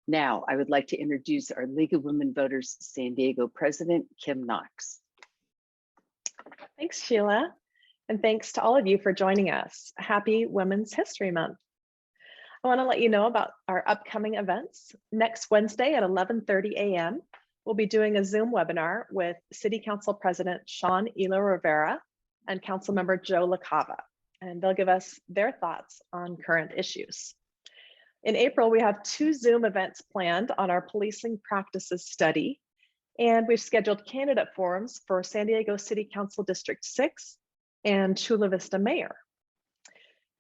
Now, I would like to introduce our League of Women Voters San Diego President, Kim Knox. Thanks, Sheila. And thanks to all of you for joining us. Happy Women's History Month. I want to let you know about our upcoming events. Next Wednesday at 11:30 a.m., we'll be doing a Zoom webinar with City Council President Sean Elo Rivera and Councilmember Joe LaCava, and they'll give us their thoughts on current issues. In April, we have 2 Zoom events planned on our policing practices study, and we've scheduled candidate forums for San Diego City Council District 6 and Chula Vista Mayor.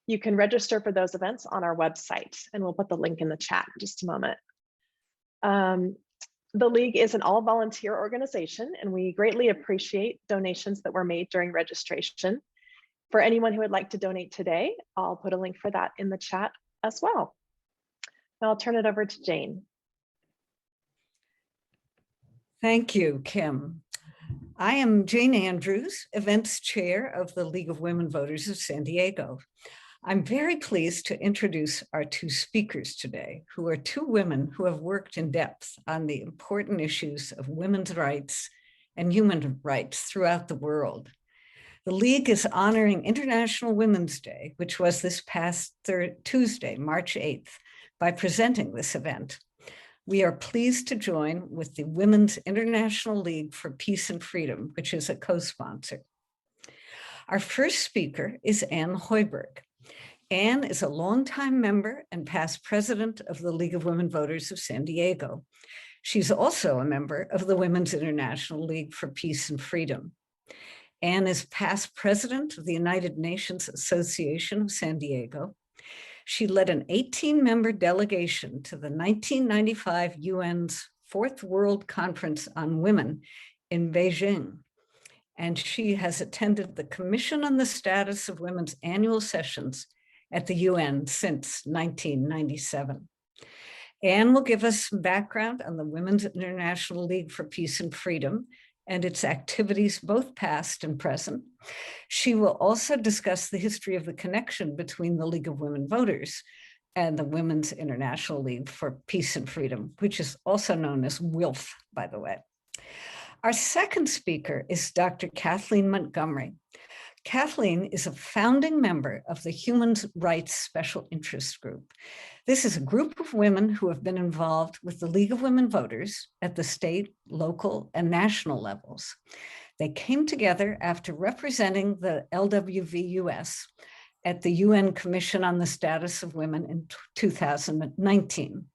You can register for those events on our website, and we'll put the link in the chat in just a moment. The League is an all-volunteer organization, and we greatly appreciate donations that were made during registration. For anyone who would like to donate today, I'll put a link for that in the chat as well. Now I'll turn it over to Jane. Thank you, Kim. I am Jane Andrews, Events Chair of the League of Women Voters of San Diego. I'm very pleased to introduce our 2 speakers today, who are 2 women who have worked in depth on the important issues of women's rights and human rights throughout the world. The League is honoring International Women's Day, which was this past Tuesday, March 8th, by presenting this event. We are pleased to join with the Women's International League for Peace and Freedom, which is a co-sponsor. Our first speaker is Anne Hoiberg. Anne is a longtime member and past president of the League of Women Voters of San Diego. She's also a member of the Women's International League for Peace and Freedom. Anne is past president of the United Nations Association of San Diego. She led an 18-member delegation to the 1995 UN's 4th World Conference on Women in Beijing, and she has attended the Commission on the Status of Women's annual sessions at the UN since 1997. Anne will give us some background on the Women's International League for Peace and Freedom and its activities, both past and present. She will also discuss the history of the connection between the League of Women Voters and the Women's International League for Peace and Freedom, which is also known as WILPF, by the way. Our second speaker is Dr. Kathleen Montgomery. Kathleen is a founding member of the Human Rights Special Interest Group. This is a group of women who have been involved with the League of Women Voters at the state, local, and national levels. They came together after representing the LWV US at the UN Commission on the Status of Women in 2019.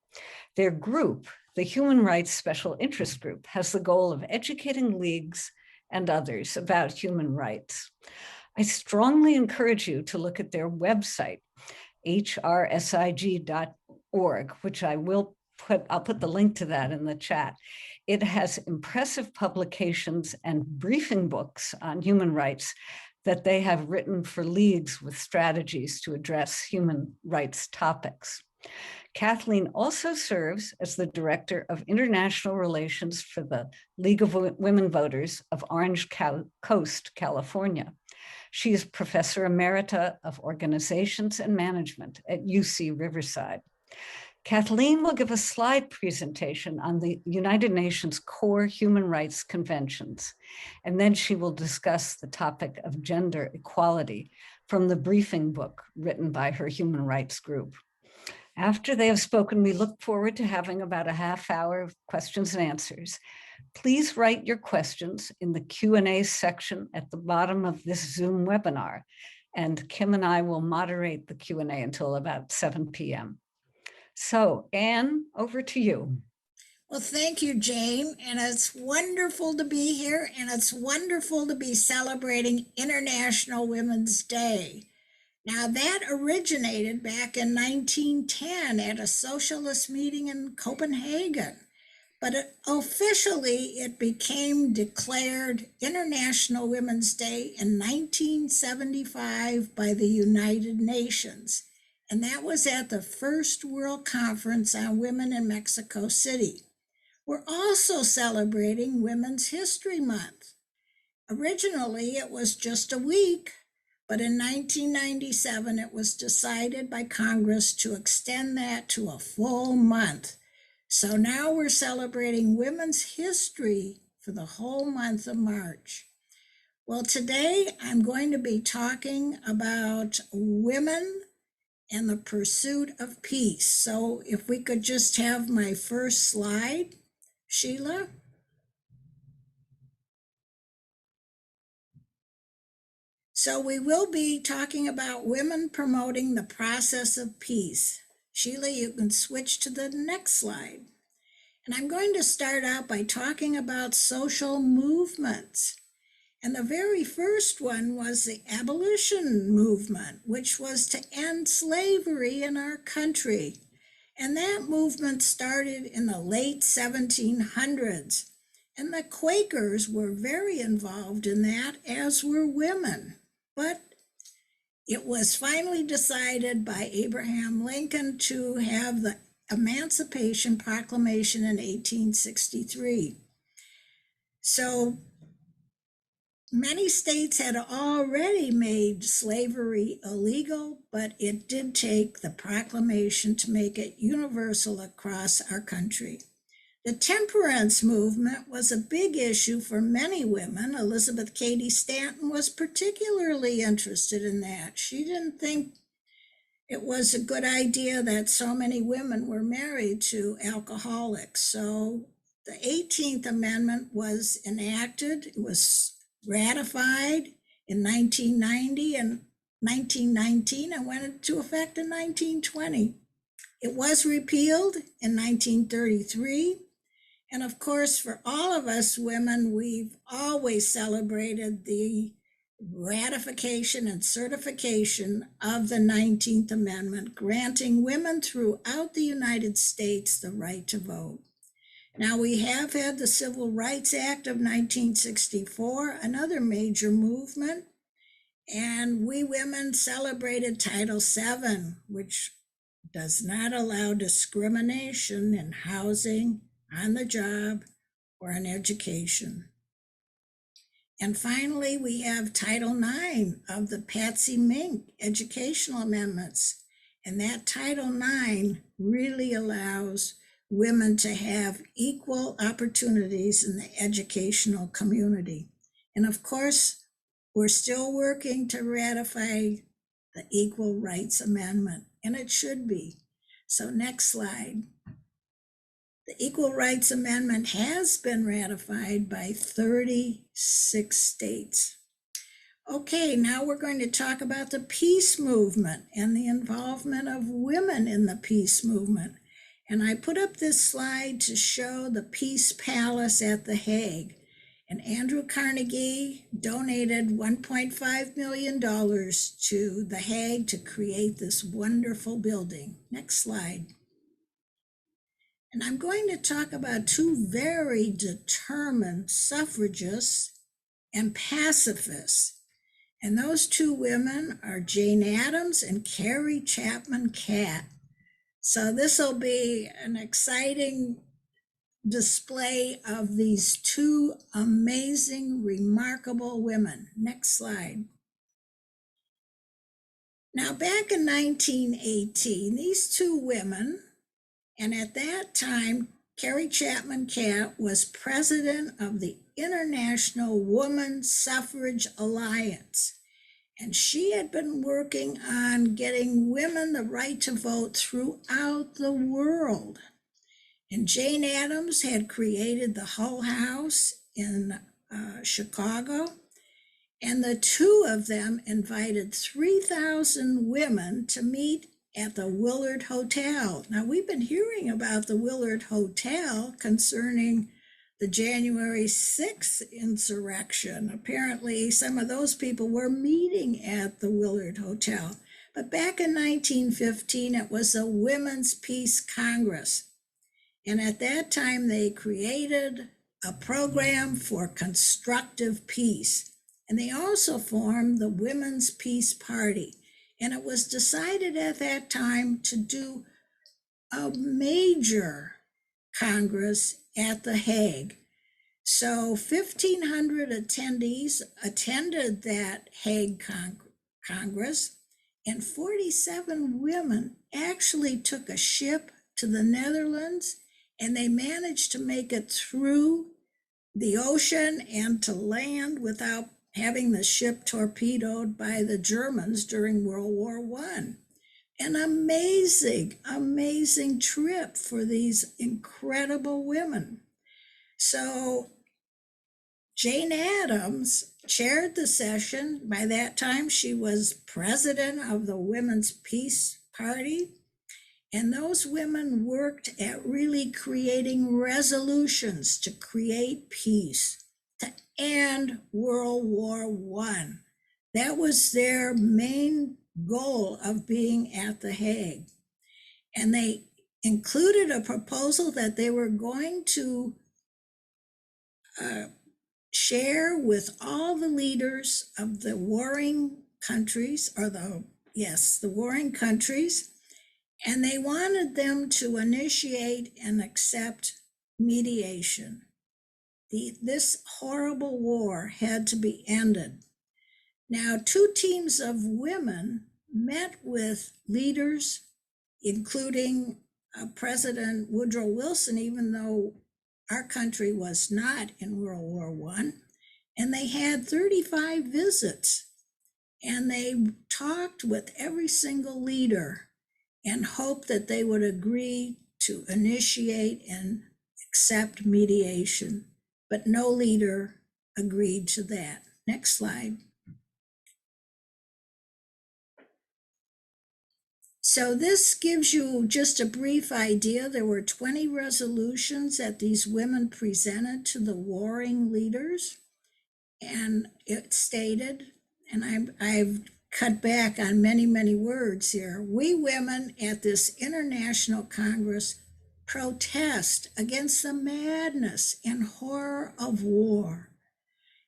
Their group, the Human Rights Special Interest Group, has the goal of educating leagues and others about human rights. I strongly encourage you to look at their website, hrsig.org, which I'll put the link to that in the chat. It has impressive publications and briefing books on human rights that they have written for leagues with strategies to address human rights topics. Kathleen also serves as the Director of International Relations for the League of Women Voters of Orange Coast, California. She is Professor Emerita of Organizations and Management at UC Riverside. Kathleen will give a slide presentation on the United Nations core human rights conventions, and then she will discuss the topic of gender equality from the briefing book written by her human rights group. After they have spoken, we look forward to having about a half hour of questions and answers. Please write your questions in the Q&A section at the bottom of this Zoom webinar, and Kim and I will moderate the Q&A until about 7 p.m. So, Anne, over to you. Well, thank you, Jane, and it's wonderful to be here, and it's wonderful to be celebrating International Women's Day. Now, that originated back in 1910 at a socialist meeting in Copenhagen, but officially it became declared International Women's Day in 1975 by the United Nations, and that was at the First World Conference on Women in Mexico City. We're also celebrating Women's History Month. Originally, it was just a week, but in 1997, it was decided by Congress to extend that to a full month. So now we're celebrating women's history for the whole month of March. Well, today I'm going to be talking about women and the pursuit of peace. So if we could just have my first slide, Sheila. So we will be talking about women promoting the process of peace. Sheila, you can switch to the next slide. And I'm going to start out by talking about social movements. And the very first one was the Abolition Movement, which was to end slavery in our country. And that movement started in the late 1700s. And the Quakers were very involved in that, as were women. But it was finally decided by Abraham Lincoln to have the Emancipation Proclamation in 1863. So many states had already made slavery illegal, but it did take the proclamation to make it universal across our country. The temperance movement was a big issue for many women. Elizabeth Cady Stanton was particularly interested in that. She didn't think it was a good idea that so many women were married to alcoholics. So the 18th Amendment was enacted. It was ratified in 1990 and 1919 and went into effect in 1920. It was repealed in 1933. And of course, for all of us women, we've always celebrated the ratification and certification of the 19th Amendment, granting women throughout the United States the right to vote. Now, we have had the Civil Rights Act of 1964, another major movement, and we women celebrated Title VII, which does not allow discrimination in housing, on the job, or in education. And finally, we have Title IX of the Patsy Mink educational amendments. And that Title IX really allows women to have equal opportunities in the educational community. And of course, we're still working to ratify the Equal Rights Amendment, and it should be. So next slide. The Equal Rights Amendment has been ratified by 36 states. Okay, now we're going to talk about the peace movement and the involvement of women in the peace movement. And I put up this slide to show the Peace Palace at The Hague. And Andrew Carnegie donated $1.5 million to The Hague to create this wonderful building. Next slide. And I'm going to talk about two very determined suffragists and pacifists. And those two women are Jane Addams and Keri Chapman Cat. So this will be an exciting display of these two amazing, remarkable women. Next slide. Now, back in 1918, these two women, and at that time, Keri Chapman Cat was president of the International Woman Suffrage Alliance. And she had been working on getting women the right to vote throughout the world. And Jane Addams had created the Hull House in Chicago. And the two of them invited 3,000 women to meet at the Willard Hotel. Now, we've been hearing about the Willard Hotel concerning the January 6th insurrection. Apparently, some of those people were meeting at the Willard Hotel. But back in 1915, it was a Women's Peace Congress. And at that time, they created a program for constructive peace. And they also formed the Women's Peace Party. And it was decided at that time to do a major Congress at The Hague. So 1,500 attendees attended that Hague Congress, and 47 women actually took a ship to the Netherlands and they managed to make it through the ocean and to land without having the ship torpedoed by the Germans during World War I. An amazing, amazing trip for these incredible women. So Jane Addams chaired the session. By that time, she was president of the Women's Peace Party. And those women worked at really creating resolutions to create peace, to end World War I. That was their main goal of being at The Hague. And they included a proposal that they were going to share with all the leaders of the warring countries, the warring countries, and they wanted them to initiate and accept mediation. This horrible war had to be ended. Now, 2 teams of women met with leaders, including President Woodrow Wilson, even though our country was not in World War I, and they had 35 visits, and they talked with every single leader and hoped that they would agree to initiate and accept mediation, but no leader agreed to that. Next slide. So this gives you just a brief idea. There were 20 resolutions that these women presented to the warring leaders. And it stated, and I've cut back on many, many words here. We women at this International Congress protest against the madness and horror of war.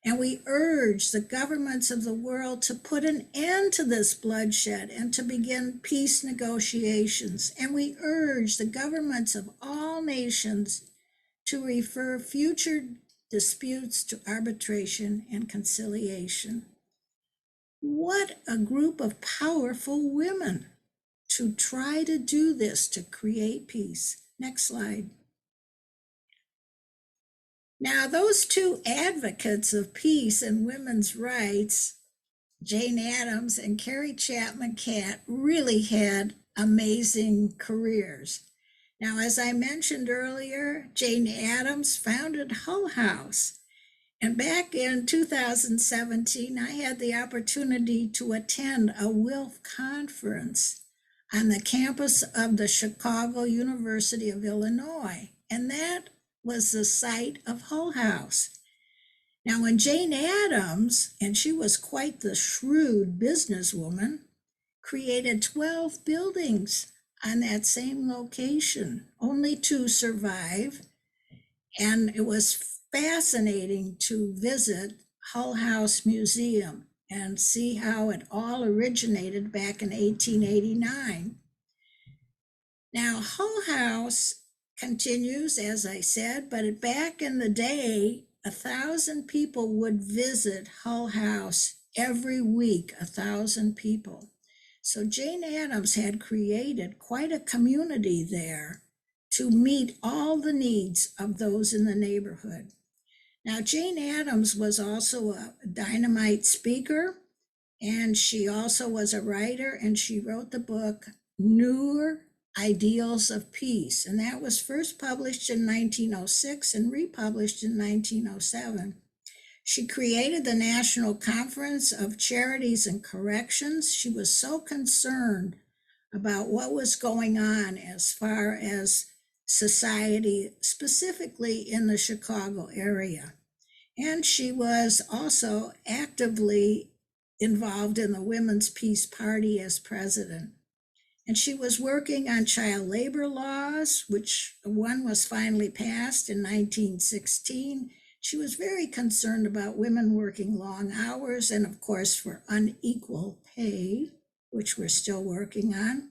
And we urge the governments of the world to put an end to this bloodshed and to begin peace negotiations. And we urge the governments of all nations to refer future disputes to arbitration and conciliation. What a group of powerful women to try to do this, to create peace. Next slide. Now, those 2 advocates of peace and women's rights, Jane Addams and Keri Chapman Cat, really had amazing careers. Now, as I mentioned earlier, Jane Addams founded Hull House. And back in 2017, I had the opportunity to attend a WILPF conference on the campus of the Chicago University of Illinois. And that was the site of Hull House. Now, when Jane Addams, and she was quite the shrewd businesswoman, created 12 buildings on that same location, only 2 survive. And it was fascinating to visit Hull House Museum and see how it all originated back in 1889. Now, Hull House continues, as I said, but back in the day, 1,000 people would visit Hull House every week, 1,000 people. So Jane Addams had created quite a community there to meet all the needs of those in the neighborhood. Now, Jane Addams was also a dynamite speaker, and she also was a writer, and she wrote the book Newer Ideals of Peace, and that was first published in 1906 and republished in 1907. She created the National Conference of Charities and Corrections. She was so concerned about what was going on as far as society, specifically in the Chicago area. And she was also actively involved in the Women's Peace Party as president. And she was working on child labor laws, which one was finally passed in 1916. She was very concerned about women working long hours and, of course, for unequal pay, which we're still working on.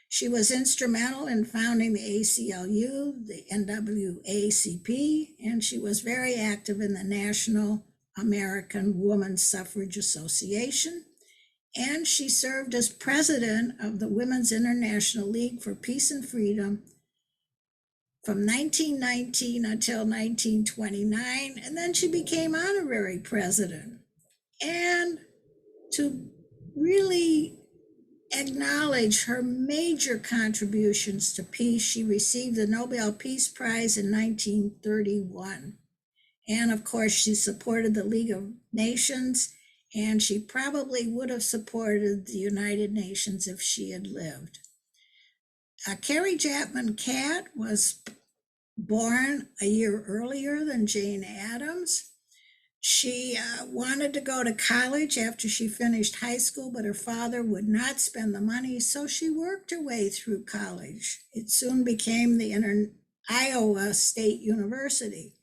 She was instrumental in founding the ACLU, the NAACP, and she was very active in the National American Women's Suffrage Association. And she served as president of the Women's International League for Peace and Freedom from 1919 until 1929, and then she became honorary president. And to really acknowledge her major contributions to peace, she received the Nobel Peace Prize in 1931. And of course, she supported the League of Nations, and she probably would have supported the United Nations if she had lived. Keri Chapman Cat was born a year earlier than Jane Addams. She wanted to go to college after she finished high school, but her father would not spend the money, so she worked her way through college. It soon became the Iowa State University.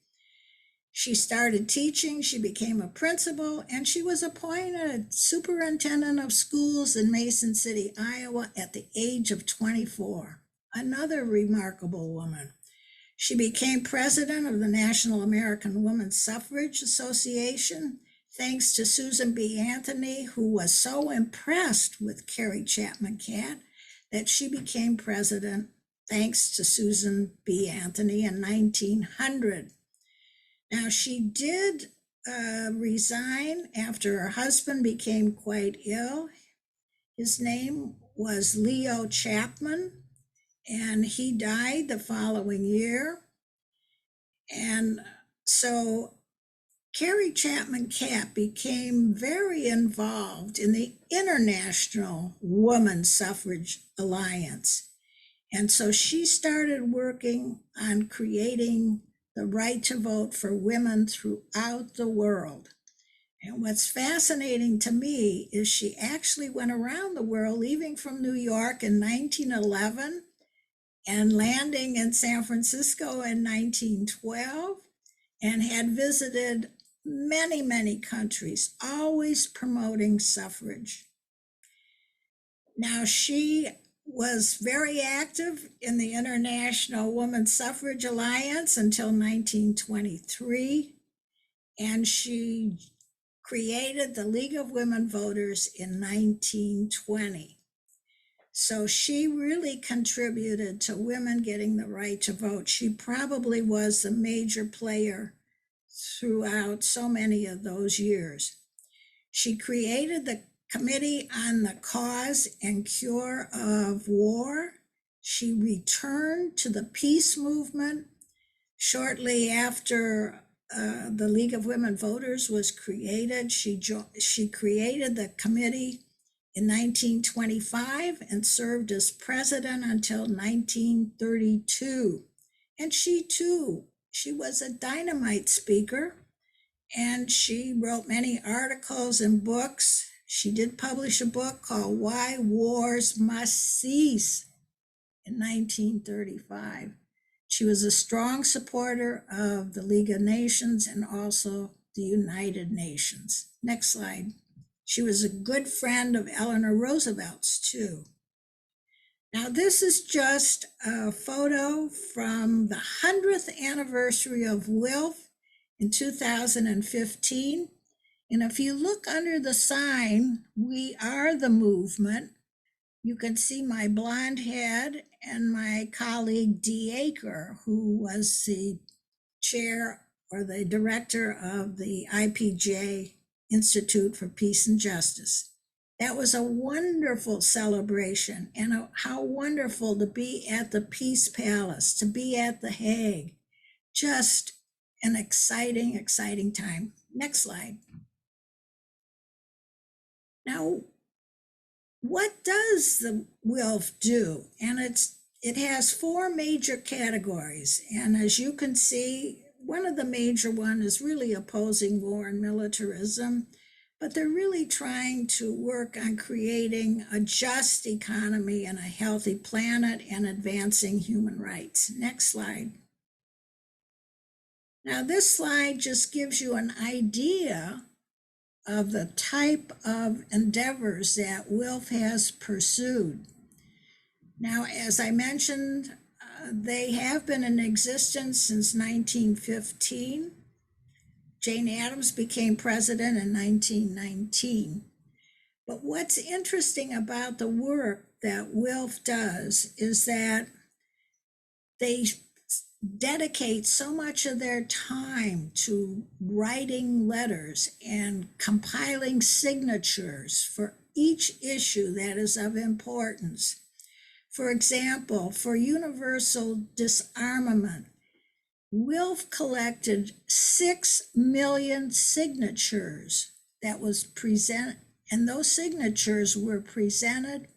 She started teaching, she became a principal, and she was appointed superintendent of schools in Mason City, Iowa at the age of 24. Another remarkable woman. She became president of the National American Women's Suffrage Association, thanks to Susan B. Anthony, who was so impressed with Keri Chapman Cat that she became president, thanks to Susan B. Anthony in 1900. Now, she did resign after her husband became quite ill. His name was Leo Chapman, and he died the following year. And so Keri Chapman Cat became very involved in the International Women's Suffrage Alliance. And so she started working on creating the right to vote for women throughout the world. And what's fascinating to me is she actually went around the world, leaving from New York in 1911 and landing in San Francisco in 1912, and had visited many, many countries, always promoting suffrage. Now, she was very active in the International Women's Suffrage Alliance until 1923, and she created the League of Women Voters in 1920. So she really contributed to women getting the right to vote. She probably was a major player throughout so many of those years. She created the Committee on the Cause and Cure of War. She returned to the peace movement shortly after the League of Women Voters was created. She created the committee in 1925 and served as president until 1932. And she was a dynamite speaker, and she wrote many articles and books. She did publish a book called Why Wars Must Cease in 1935. She was a strong supporter of the League of Nations and also the United Nations. Next slide. She was a good friend of Eleanor Roosevelt's too. Now, this is just a photo from the 100th anniversary of WILPF in 2015. And if you look under the sign, "We Are the Movement," you can see my blonde head and my colleague Dee Aker, who was the chair or the director of the IPJ, Institute for Peace and Justice. That was a wonderful celebration, and how wonderful to be at the Peace Palace, to be at The Hague. Just an exciting, exciting time. Next slide. Now, what does the WILPF do? And it has four major categories. And as you can see, one of the major one is really opposing war and militarism, but they're really trying to work on creating a just economy and a healthy planet and advancing human rights. Next slide. Now, this slide just gives you an idea of the type of endeavors that WILPF has pursued. Now, as I mentioned, they have been in existence since 1915. Jane Addams became president in 1919. But what's interesting about the work that WILPF does is that they dedicate so much of their time to writing letters and compiling signatures for each issue that is of importance. For example, for universal disarmament, WILPF collected 6 million signatures that was presented, and those signatures were presented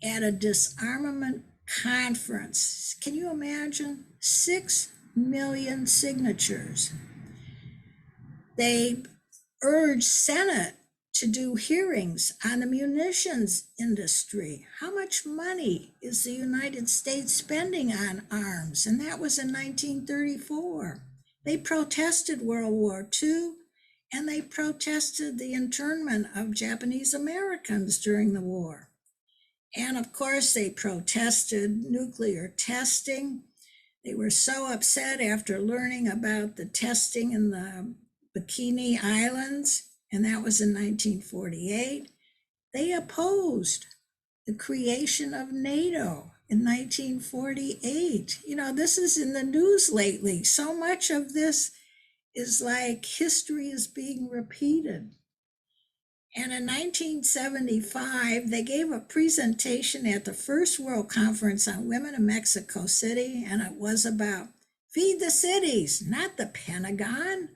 at a disarmament conference. Can you imagine? 6 million signatures. They urged Senate to do hearings on the munitions industry. How much money is the United States spending on arms? And that was in 1934. They protested World War II, and they protested the internment of Japanese Americans during the war. And of course, they protested nuclear testing. They were so upset after learning about the testing in the Bikini Islands, and that was in 1948. They opposed the creation of NATO in 1948. You know, this is in the news lately. So much of this is like history is being repeated. And in 1975, they gave a presentation at the First World Conference on Women in Mexico City, and it was about feed the cities, not the Pentagon.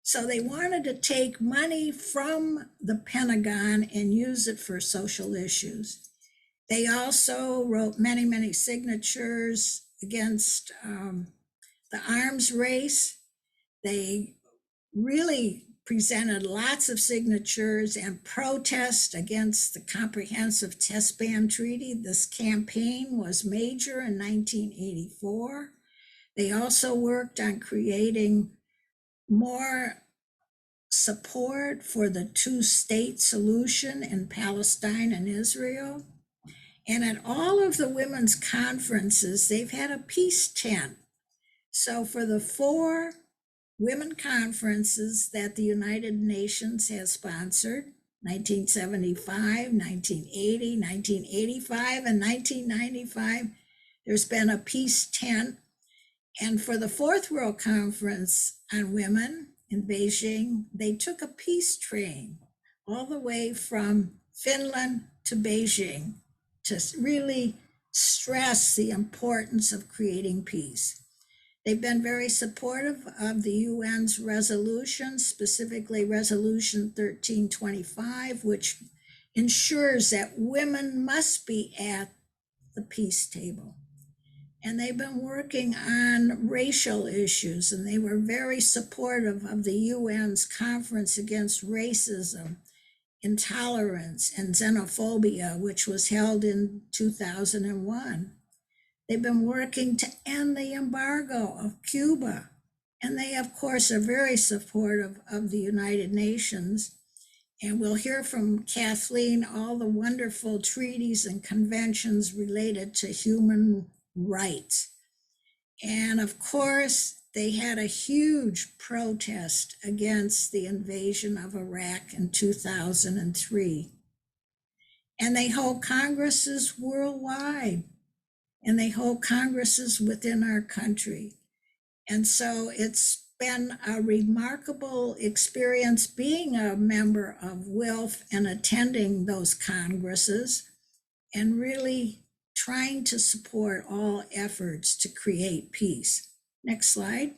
So they wanted to take money from the Pentagon and use it for social issues. They also wrote many, many signatures against the arms race. They really presented lots of signatures and protest against the Comprehensive Test Ban Treaty. This campaign was major in 1984. They also worked on creating more support for the two-state solution in Palestine and Israel. And at all of the women's conferences, they've had a peace tent. So for the 4 women conferences that the United Nations has sponsored, 1975, 1980, 1985, and 1995, there's been a peace tent. And for the 4th World Conference on Women in Beijing, they took a peace train all the way from Finland to Beijing to really stress the importance of creating peace. They've been very supportive of the UN's resolutions, specifically Resolution 1325, which ensures that women must be at the peace table. And they've been working on racial issues, and they were very supportive of the UN's Conference Against Racism, Intolerance, and Xenophobia, which was held in 2001. They've been working to end the embargo of Cuba. And they, of course, are very supportive of the United Nations. And we'll hear from Kathleen all the wonderful treaties and conventions related to human rights. And of course, they had a huge protest against the invasion of Iraq in 2003. And they hold congresses worldwide. And they hold congresses within our country. And so it's been a remarkable experience being a member of WILPF and attending those congresses and really trying to support all efforts to create peace. Next slide.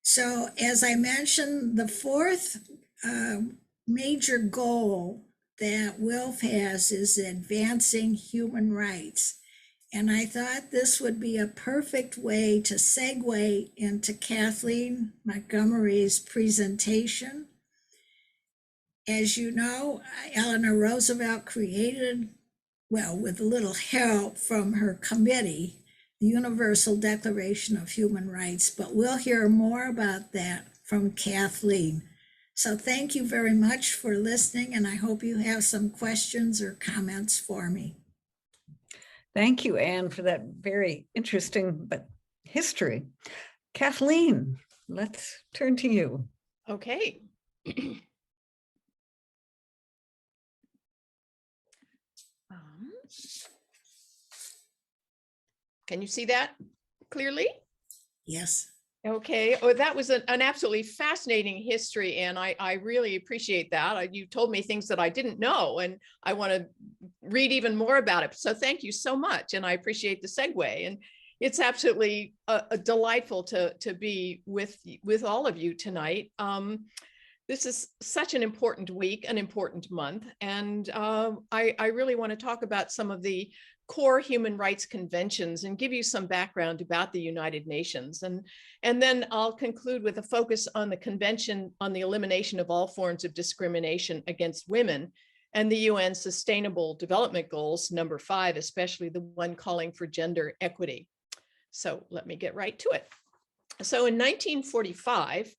So as I mentioned, the 4th major goal that WILPF has is advancing human rights. And I thought this would be a perfect way to segue into Kathleen Montgomery's presentation. As you know, Eleanor Roosevelt created, well, with a little help from her committee, the Universal Declaration of Human Rights, but we'll hear more about that from Kathleen. So thank you very much for listening, and I hope you have some questions or comments for me. Thank you, Anne, for that very interesting history. Kathleen, let's turn to you. Can you see that clearly? Yes. Okay, oh, that was an absolutely fascinating history, and I really appreciate that. You told me things that I didn't know, and I want to read even more about it. So thank you so much, and I appreciate the segue. And it's absolutely delightful to be with all of you tonight. This is such an important week, an important month, and I really want to talk about some of the core human rights conventions and give you some background about the United Nations. And then I'll conclude with a focus on the Convention on the Elimination of All Forms of Discrimination Against Women and the UN Sustainable Development Goals, number 5, especially the one calling for gender equity. So let me get right to it. So in 1945,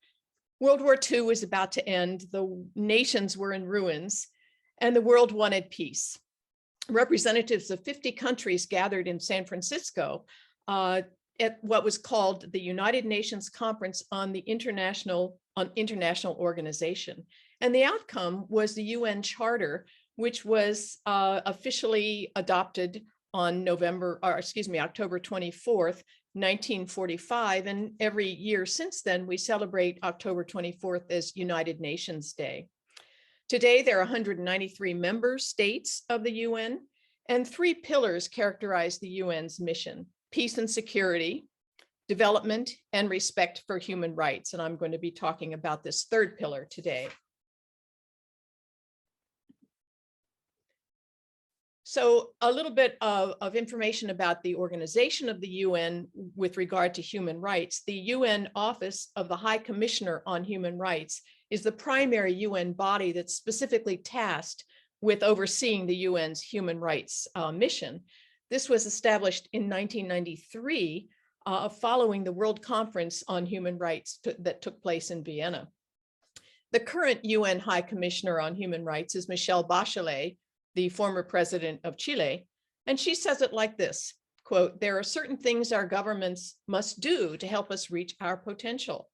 World War II was about to end, the nations were in ruins, and the world wanted peace. Representatives of 50 countries gathered in San Francisco at what was called the United Nations Conference on International Organization. And the outcome was the UN Charter, which was officially adopted on October 24th, 1945. And every year since then, we celebrate October 24th as United Nations Day. Today, there are 193 member states of the UN, and 3 pillars characterize the UN's mission: peace and security, development, and respect for human rights. And I'm going to be talking about this 3rd pillar today. So a little bit of information about the organization of the UN with regard to human rights. The UN Office of the High Commissioner on Human Rights is the primary UN body that's specifically tasked with overseeing the UN's human rights mission. This was established in 1993 following the World Conference on Human Rights that took place in Vienna. The current UN High Commissioner on Human Rights is Michelle Bachelet, the former president of Chile, and she says it like this, quote, "There are certain things our governments must do to help us reach our potential.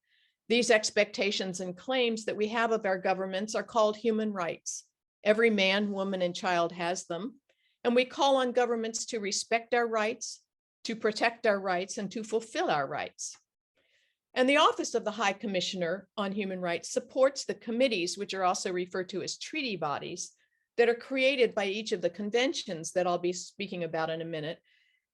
These expectations and claims that we have of our governments are called human rights. Every man, woman, and child has them, and we call on governments to respect our rights, to protect our rights, and to fulfill our rights." And the Office of the High Commissioner on Human Rights supports the committees, which are also referred to as treaty bodies, that are created by each of the conventions that I'll be speaking about in a minute.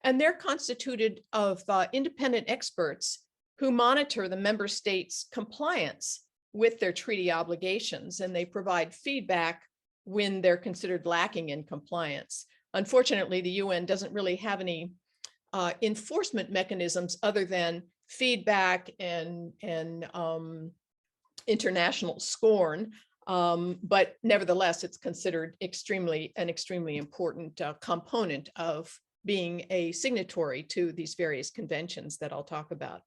And they're constituted of independent experts who monitor the member states' compliance with their treaty obligations, and they provide feedback when they're considered lacking in compliance. Unfortunately, the UN doesn't really have any enforcement mechanisms other than feedback and international scorn. But nevertheless, it's considered an extremely important component of being a signatory to these various conventions that I'll talk about.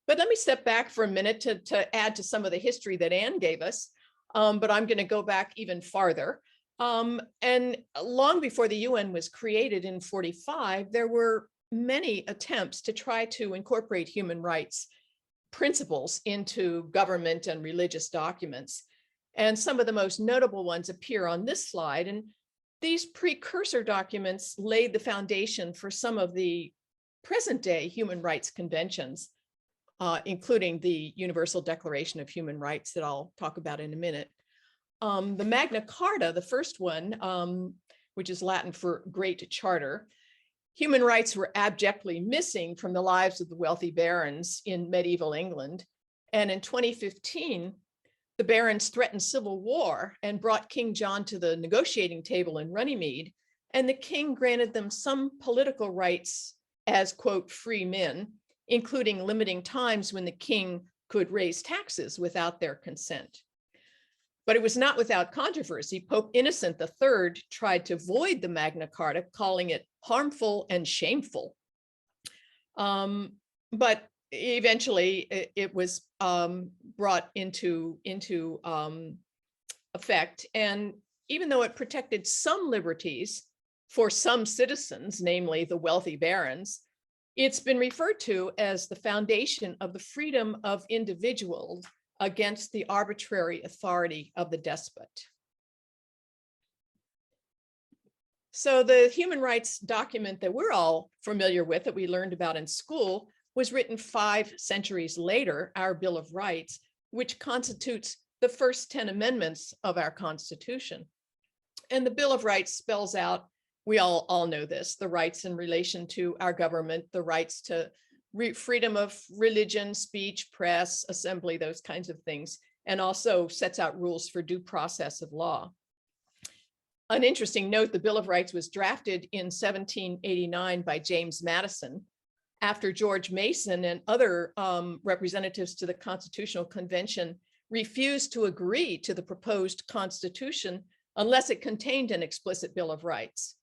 But let me step back for a minute to add to some of the history that Anne gave us, but I'm going to go back even farther. And long before the UN was created in 1945, there were many attempts to try to incorporate human rights principles into government and religious documents. And some of the most notable ones appear on this slide. And these precursor documents laid the foundation for some of the present day human rights conventions, including the Universal Declaration of Human Rights that I'll talk about in a minute. The Magna Carta, the first one, which is Latin for Great Charter, human rights were abjectly missing from the lives of the wealthy barons in medieval England. And in 2015, the barons threatened civil war and brought King John to the negotiating table in Runnymede, and the king granted them some political rights as, quote, free men, including limiting times when the king could raise taxes without their consent. But it was not without controversy. Pope Innocent III tried to void the Magna Carta, calling it harmful and shameful. But eventually it was brought into effect. And even though it protected some liberties for some citizens, namely the wealthy barons, it's been referred to as the foundation of the freedom of individuals against the arbitrary authority of the despot. So the human rights document that we're all familiar with, that we learned about in school, was written 5 centuries later, our Bill of Rights, which constitutes the first 10 amendments of our Constitution. And the Bill of Rights spells out, we all know this, the rights in relation to our government, the rights to freedom of religion, speech, press, assembly, those kinds of things, and also sets out rules for due process of law. An interesting note, the Bill of Rights was drafted in 1789 by James Madison after George Mason and other representatives to the Constitutional Convention refused to agree to the proposed Constitution unless it contained an explicit Bill of Rights.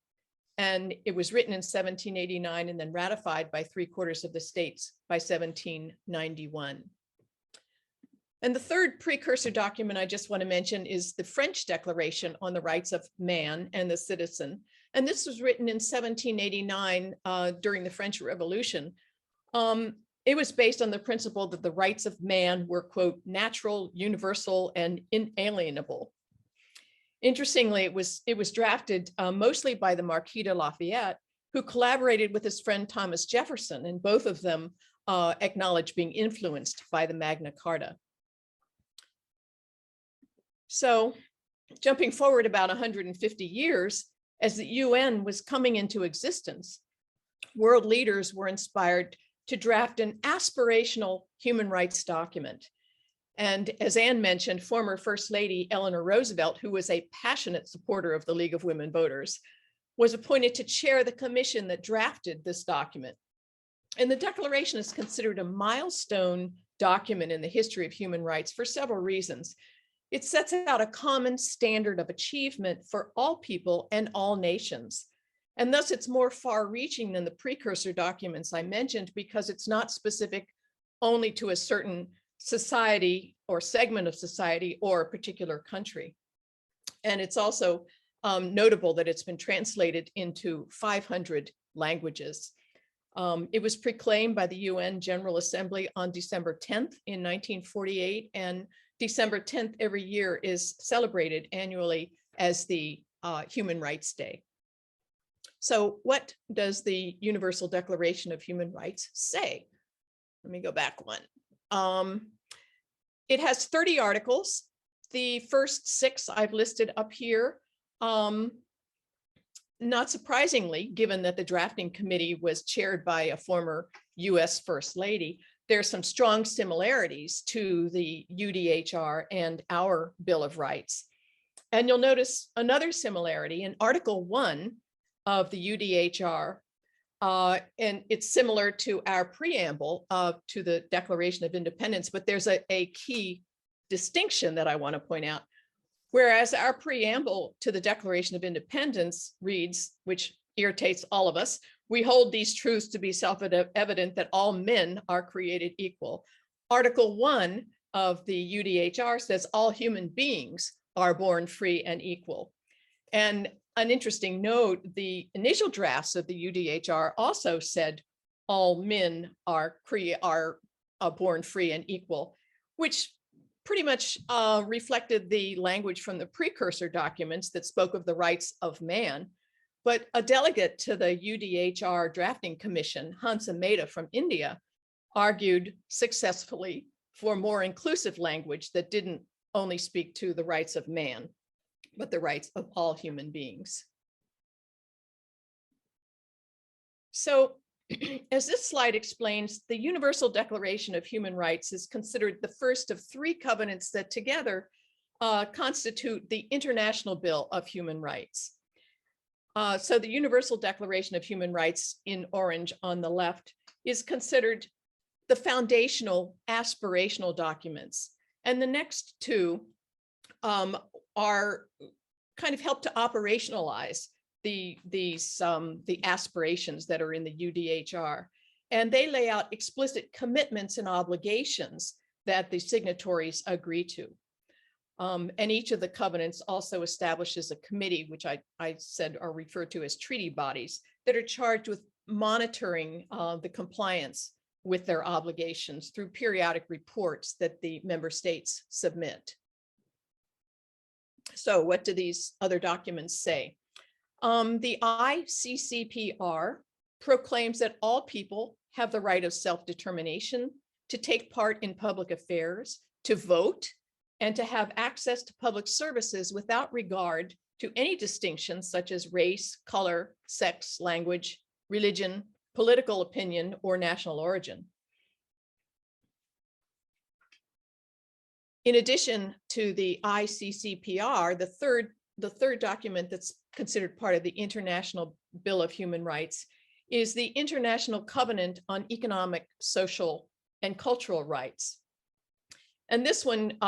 And it was written in 1789 and then ratified by 3/4 of the states by 1791. And the third precursor document I just want to mention is the French Declaration on the Rights of Man and the Citizen. And this was written in 1789 during the French Revolution. It was based on the principle that the rights of man were, quote, natural, universal, and inalienable. Interestingly, it was drafted mostly by the Marquis de Lafayette, who collaborated with his friend Thomas Jefferson, and both of them acknowledged being influenced by the Magna Carta. So jumping forward about 150 years, as the UN was coming into existence, world leaders were inspired to draft an aspirational human rights document. And as Anne mentioned, former First Lady Eleanor Roosevelt, who was a passionate supporter of the League of Women Voters, was appointed to chair the commission that drafted this document. And the Declaration is considered a milestone document in the history of human rights for several reasons. It sets out a common standard of achievement for all people and all nations. And thus it's more far-reaching than the precursor documents I mentioned, because it's not specific only to a certain society or segment of society or a particular country. And it's also notable that it's been translated into 500 languages. It was proclaimed by the UN General Assembly on December 10th in 1948, and December 10th every year is celebrated annually as the Human Rights Day. So what does the Universal Declaration of Human Rights say? Let me go back one. It has 30 articles. The first 6 I've listed up here. Not surprisingly, given that the drafting committee was chaired by a former US First Lady, there's some strong similarities to the UDHR and our Bill of Rights. And you'll notice another similarity in Article 1 of the UDHR, and it's similar to our preamble to the Declaration of Independence, but there's a key distinction that I want to point out. Whereas our preamble to the Declaration of Independence reads, which irritates all of us, we hold these truths to be self-evident that all men are created equal. Article 1 of the UDHR says all human beings are born free and equal. And an interesting note, the initial drafts of the UDHR also said all men are born free and equal, which pretty much reflected the language from the precursor documents that spoke of the rights of man. But a delegate to the UDHR drafting commission, Hansa Mehta from India, argued successfully for more inclusive language that didn't only speak to the rights of man, but the rights of all human beings. So, as this slide explains, the Universal Declaration of Human Rights is considered the first of 3 covenants that together constitute the International Bill of Human Rights. So the Universal Declaration of Human Rights in orange on the left is considered the foundational aspirational documents. And the next 2 are kind of help to operationalize the aspirations that are in the UDHR. And they lay out explicit commitments and obligations that the signatories agree to. And each of the covenants also establishes a committee, which I said are referred to as treaty bodies, that are charged with monitoring the compliance with their obligations through periodic reports that the member states submit. So what do these other documents say? The ICCPR proclaims that all people have the right of self-determination, to take part in public affairs, to vote, and to have access to public services without regard to any distinctions such as race, color, sex, language, religion, political opinion, or national origin. In addition to the ICCPR, the third document that's considered part of the International Bill of Human Rights is the International Covenant on Economic, Social, and Cultural Rights. And this one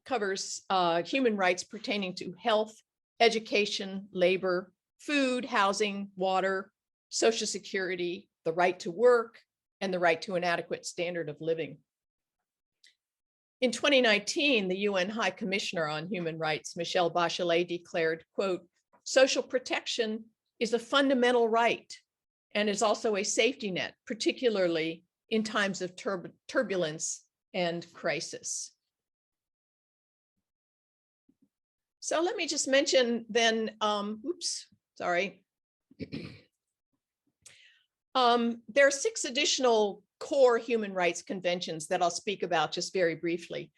covers human rights pertaining to health, education, labor, food, housing, water, Social Security, the right to work, and the right to an adequate standard of living. In 2019, the UN High Commissioner on Human Rights, Michelle Bachelet, declared, quote, "Social protection is a fundamental right and is also a safety net, particularly in times of turbulence and crisis." So let me just mention then, there are 6 additional core human rights conventions that I'll speak about just very briefly.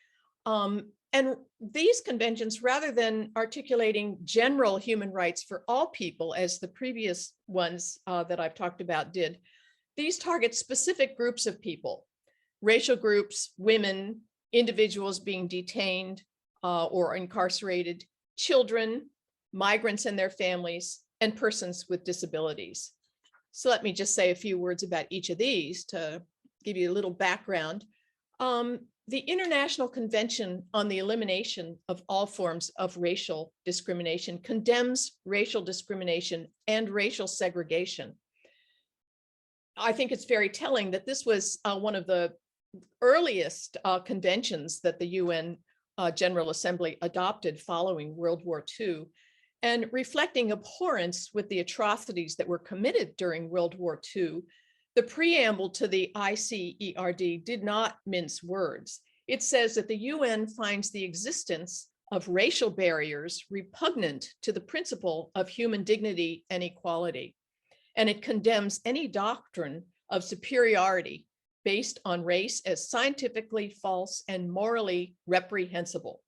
And these conventions, rather than articulating general human rights for all people, as the previous ones that I've talked about did, these target specific groups of people, racial groups, women, individuals being detained or incarcerated, children, migrants and their families, and persons with disabilities. So let me just say a few words about each of these to give you a little background. The International Convention on the Elimination of All Forms of Racial Discrimination condemns racial discrimination and racial segregation. I think it's very telling that this was one of the earliest conventions that the UN General Assembly adopted following World War II, and reflecting abhorrence with the atrocities that were committed during World War II. The preamble to the ICERD did not mince words. It says that the UN finds the existence of racial barriers repugnant to the principle of human dignity and equality, and it condemns any doctrine of superiority based on race as scientifically false and morally reprehensible.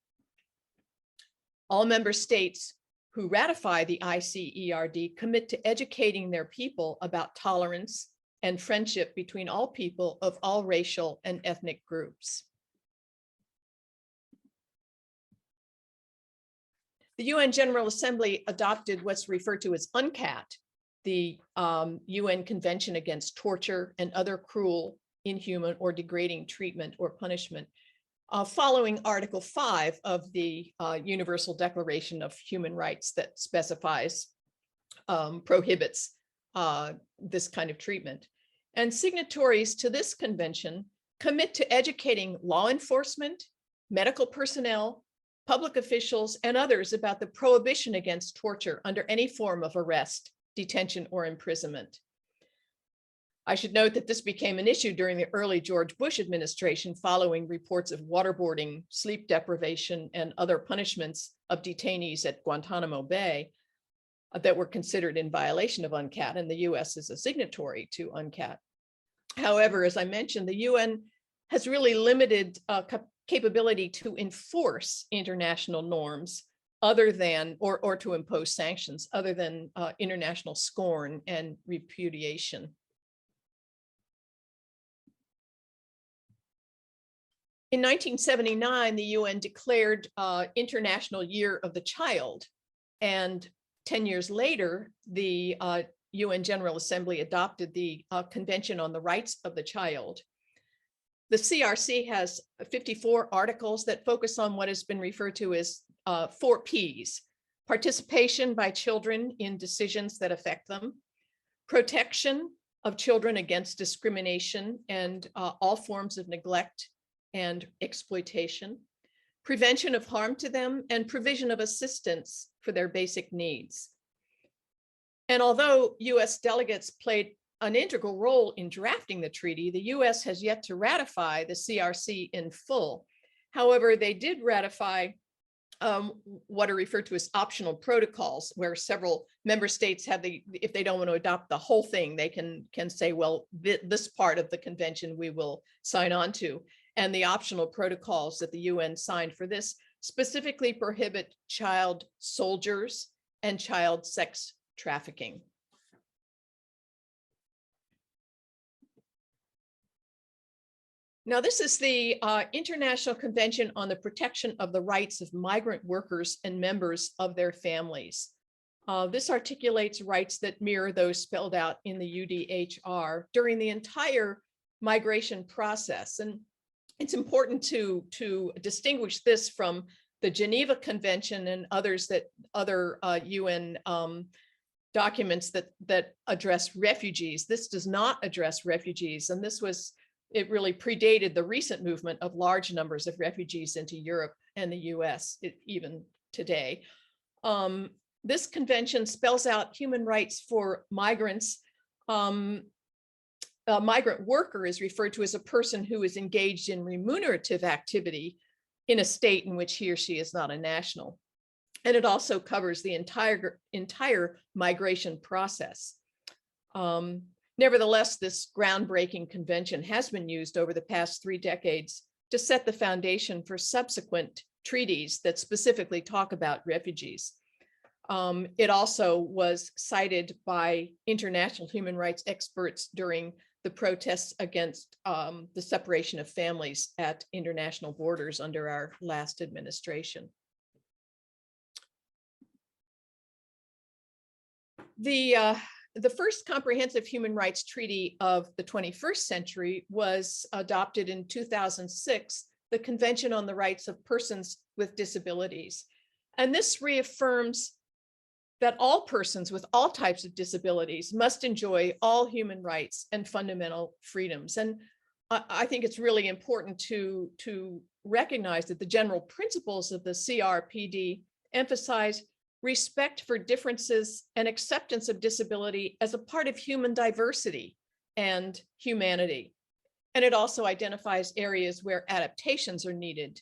All member states who ratify the ICERD commit to educating their people about tolerance and friendship between all people of all racial and ethnic groups. The UN General Assembly adopted what's referred to as UNCAT, the UN Convention Against Torture and Other Cruel, Inhuman, or Degrading Treatment or Punishment, following Article 5 of the Universal Declaration of Human Rights that specifies, prohibits this kind of treatment. And signatories to this convention commit to educating law enforcement, medical personnel, public officials, and others about the prohibition against torture under any form of arrest, detention, or imprisonment. I should note that this became an issue during the early George Bush administration following reports of waterboarding, sleep deprivation, and other punishments of detainees at Guantanamo Bay that were considered in violation of UNCAT, and the US is a signatory to UNCAT. However, as I mentioned, the UN has really limited capability to enforce international norms other than, or to impose sanctions other than international scorn and repudiation. In 1979, the UN declared International Year of the Child, and 10 years later, the UN General Assembly adopted the Convention on the Rights of the Child. The CRC has 54 articles that focus on what has been referred to as 4 Ps: participation by children in decisions that affect them, protection of children against discrimination and all forms of neglect and exploitation, prevention of harm to them, and provision of assistance for their basic needs. And although US delegates played an integral role in drafting the treaty, the US has yet to ratify the CRC in full. However, they did ratify what are referred to as optional protocols, where several member states have if they don't want to adopt the whole thing, they can say, well, this part of the convention we will sign on to. And the optional protocols that the UN signed for this specifically prohibit child soldiers and child sex trafficking. Now, this is the International Convention on the Protection of the Rights of Migrant Workers and Members of Their Families. This articulates rights that mirror those spelled out in the UDHR during the entire migration process. And it's important to distinguish this from the Geneva Convention and other UN documents that address refugees. This does not address refugees, and it really predated the recent movement of large numbers of refugees into Europe and the US, even today. This convention spells out human rights for migrants. A migrant worker is referred to as a person who is engaged in remunerative activity in a state in which he or she is not a national. And it also covers the entire migration process. Nevertheless, this groundbreaking convention has been used over the past 3 decades to set the foundation for subsequent treaties that specifically talk about refugees. It also was cited by international human rights experts during the protests against the separation of families at international borders under our last administration. The first comprehensive human rights treaty of the 21st century was adopted in 2006, the Convention on the Rights of Persons with Disabilities. And this reaffirms that all persons with all types of disabilities must enjoy all human rights and fundamental freedoms. And I think it's really important to recognize that the general principles of the CRPD emphasize respect for differences and acceptance of disability as a part of human diversity and humanity. And it also identifies areas where adaptations are needed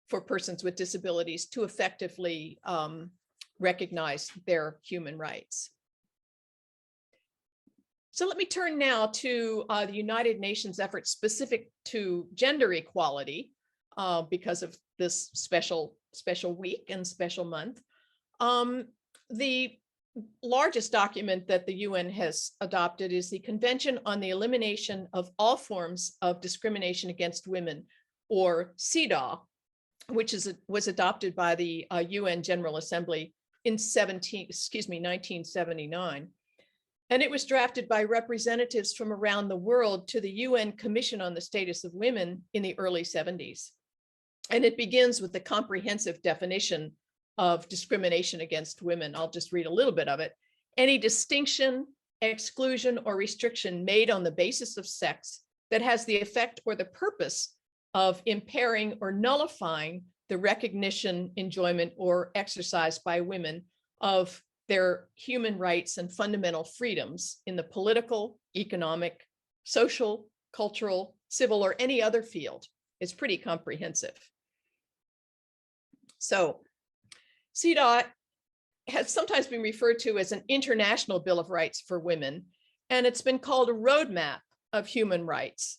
for persons with disabilities to effectively recognize their human rights. So let me turn now to the United Nations efforts specific to gender equality because of this special week and special month. The largest document that the UN has adopted is the Convention on the Elimination of All Forms of Discrimination Against Women, or CEDAW, which was adopted by the UN General Assembly in 1979. And it was drafted by representatives from around the world to the UN Commission on the Status of Women in the early 70s. And it begins with the comprehensive definition of discrimination against women. I'll just read a little bit of it. Any distinction, exclusion, or restriction made on the basis of sex that has the effect or the purpose of impairing or nullifying the recognition, enjoyment, or exercise by women of their human rights and fundamental freedoms in the political, economic, social, cultural, civil, or any other field. It's pretty comprehensive. So CEDAW has sometimes been referred to as an international Bill of Rights for women, and it's been called a roadmap of human rights.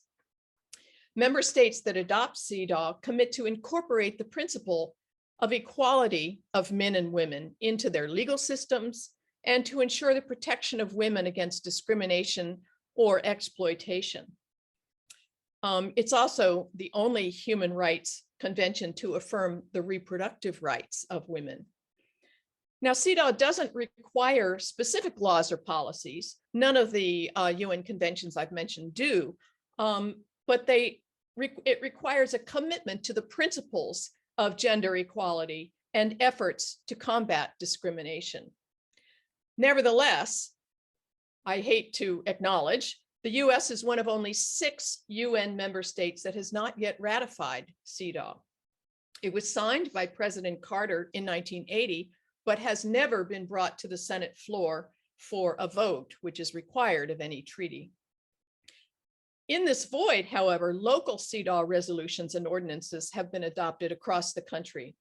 Member states that adopt CEDAW commit to incorporate the principle of equality of men and women into their legal systems and to ensure the protection of women against discrimination or exploitation. It's also the only human rights convention to affirm the reproductive rights of women. Now, CEDAW doesn't require specific laws or policies. None of the UN conventions I've mentioned do, but it requires a commitment to the principles of gender equality and efforts to combat discrimination. Nevertheless, I hate to acknowledge, the US is one of only 6 UN member states that has not yet ratified CEDAW. It was signed by President Carter in 1980, but has never been brought to the Senate floor for a vote, which is required of any treaty. In this void, however, local CEDAW resolutions and ordinances have been adopted across the country.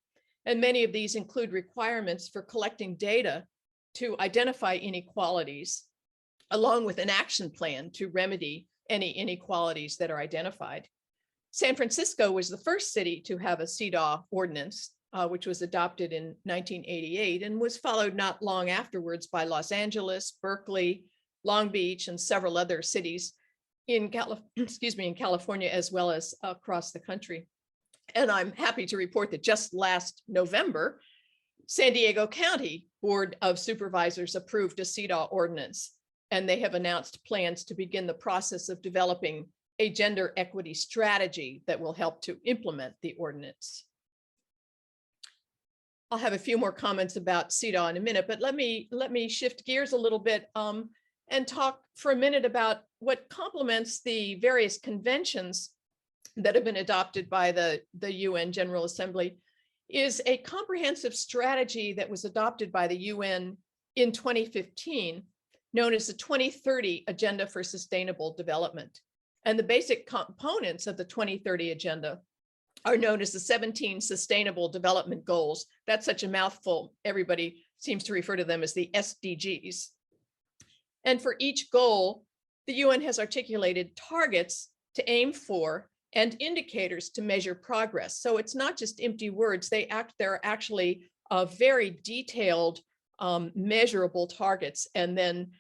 And many of these include requirements for collecting data to identify inequalities, along with an action plan to remedy any inequalities that are identified. San Francisco was the first city to have a CEDAW ordinance, which was adopted in 1988 and was followed not long afterwards by Los Angeles, Berkeley, Long Beach, and several other cities in California, as well as across the country. And I'm happy to report that just last November, San Diego County Board of Supervisors approved a CEDAW ordinance, and they have announced plans to begin the process of developing a gender equity strategy that will help to implement the ordinance. I'll have a few more comments about CEDAW in a minute, but let me shift gears a little bit and talk for a minute about what complements the various conventions that have been adopted by the UN General Assembly is a comprehensive strategy that was adopted by the UN in 2015, known as the 2030 Agenda for Sustainable Development. And the basic components of the 2030 Agenda are known as the 17 Sustainable Development Goals. That's such a mouthful. Everybody seems to refer to them as the SDGs. And for each goal, the UN has articulated targets to aim for and indicators to measure progress. So it's not just empty words. There are actually very detailed, measurable targets, and then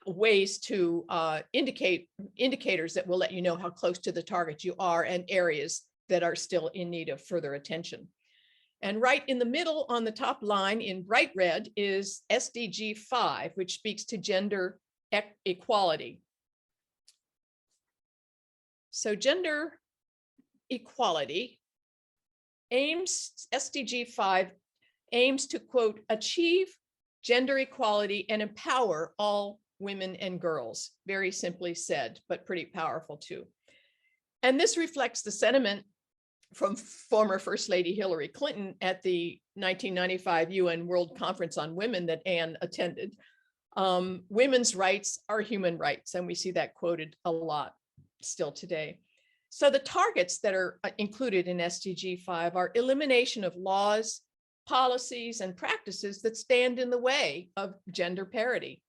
ways to indicators that will let you know how close to the target you are and areas that are still in need of further attention. And right in the middle on the top line in bright red is SDG 5, which speaks to gender equality. So gender equality SDG 5 aims to, quote, achieve gender equality and empower all women and girls. Very simply said, but pretty powerful too. And this reflects the sentiment from former First Lady Hillary Clinton at the 1995 UN World Conference on Women that Anne attended. Women's rights are human rights, and we see that quoted a lot still today. So the targets that are included in SDG 5 are elimination of laws, policies, and practices that stand in the way of gender parity.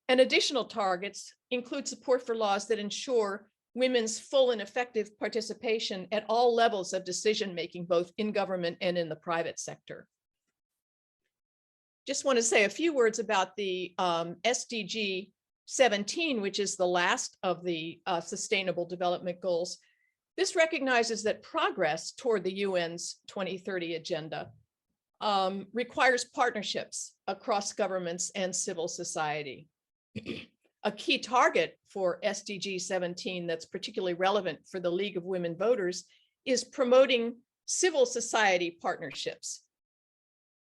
And additional targets include support for laws that ensure women's full and effective participation at all levels of decision-making, both in government and in the private sector. Just want to say a few words about the SDG 17, which is the last of the Sustainable Development Goals. This recognizes that progress toward the UN's 2030 Agenda requires partnerships across governments and civil society. A key target for SDG 17 that's particularly relevant for the League of Women Voters is promoting civil society partnerships.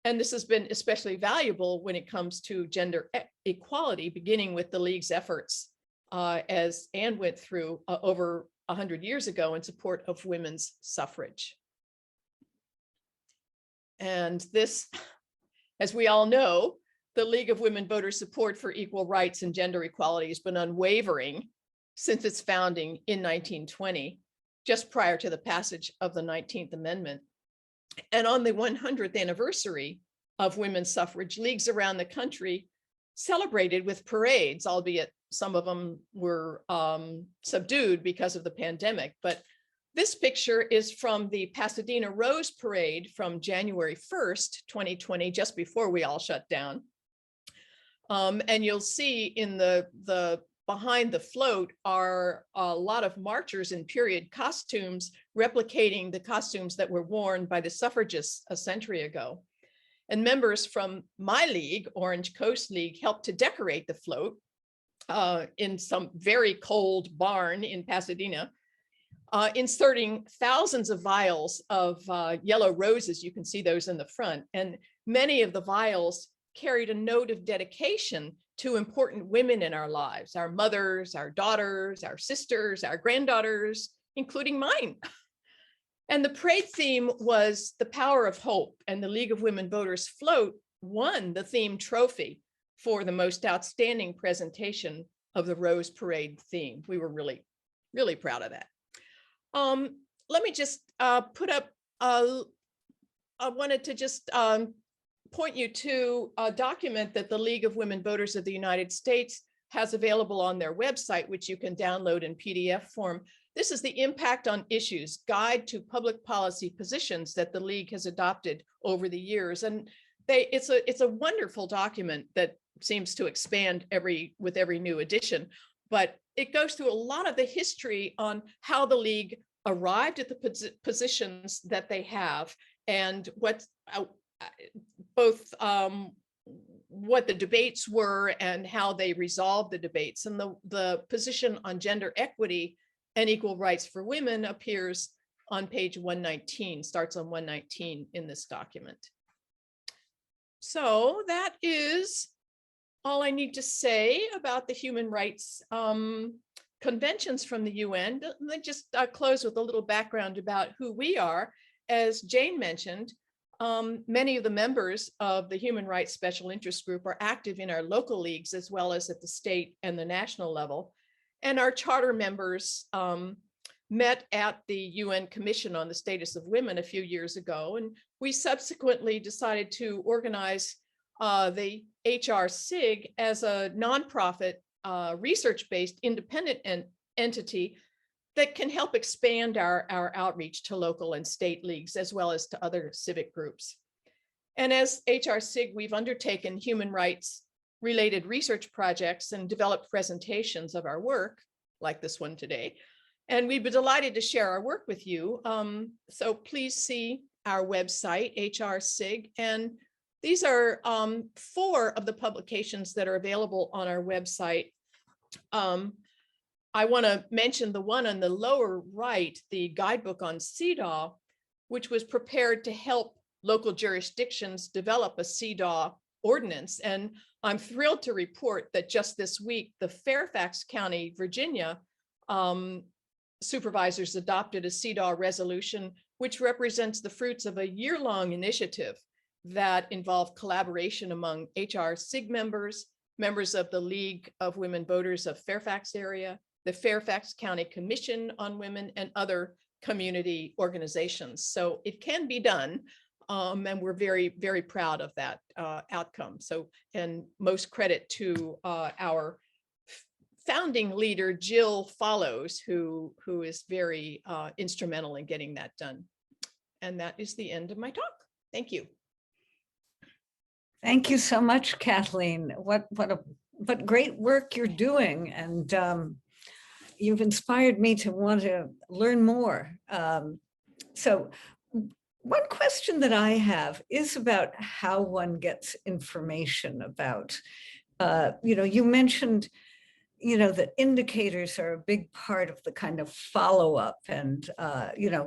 And this has been especially valuable when it comes to gender equality, beginning with the League's efforts, as Anne went through over 100 years ago in support of women's suffrage. And this, as we all know, the League of Women Voters' support for equal rights and gender equality has been unwavering since its founding in 1920, just prior to the passage of the 19th Amendment. And on the 100th anniversary of women's suffrage, leagues around the country celebrated with parades, albeit some of them were subdued because of the pandemic. But this picture is from the Pasadena Rose Parade from January 1st, 2020, just before we all shut down. And you'll see in the behind the float are a lot of marchers in period costumes, replicating the costumes that were worn by the suffragists a century ago. And members from my league, Orange Coast League, helped to decorate the float in some very cold barn in Pasadena, inserting thousands of vials of yellow roses. You can see those in the front. And many of the vials carried a note of dedication to important women in our lives, our mothers, our daughters, our sisters, our granddaughters, including mine. And the parade theme was the power of hope, and the League of Women Voters float won the theme trophy for the most outstanding presentation of the Rose Parade theme. We were really, really proud of that. Let me just put up I wanted to just point you to a document that the League of Women Voters of the United States has available on their website, which you can download in PDF form. This is the Impact on Issues Guide to Public Policy Positions that the League has adopted over the years. And it's a wonderful document that seems to expand with every new edition, but it goes through a lot of the history on how the League arrived at the positions that they have, and what both what the debates were and how they resolved the debates. And the position on gender equity and equal rights for women appears on page 119, starts on 119 in this document. So that is all I need to say about the human rights conventions from the UN. Let me just close with a little background about who we are. As Jane mentioned, many of the members of the Human Rights Special Interest Group are active in our local leagues as well as at the state and the national level. And our charter members met at the UN Commission on the Status of Women a few years ago. And we subsequently decided to organize the HRSIG as a nonprofit, research-based independent entity that can help expand our outreach to local and state leagues, as well as to other civic groups. And as HRSIG, we've undertaken human rights related research projects and developed presentations of our work, like this one today. And we'd be delighted to share our work with you. So please see our website, HRSIG. And these are 4 of the publications that are available on our website. I want to mention the one on the lower right, the guidebook on CEDAW, which was prepared to help local jurisdictions develop a CEDAW ordinance. And I'm thrilled to report that just this week, the Fairfax County, Virginia supervisors adopted a CEDAW resolution, which represents the fruits of a year-long initiative that involved collaboration among HRSIG members, members of the League of Women Voters of Fairfax area, the Fairfax County Commission on Women, and other community organizations. So it can be done. And we're very, very proud of that outcome. So, and most credit to our founding leader, Jill Follows, who is very instrumental in getting that done. And that is the end of my talk. Thank you. Thank you so much, Kathleen. What great work you're doing. And you've inspired me to want to learn more. So one question that I have is about how one gets information about, you mentioned, that indicators are a big part of the kind of follow-up and,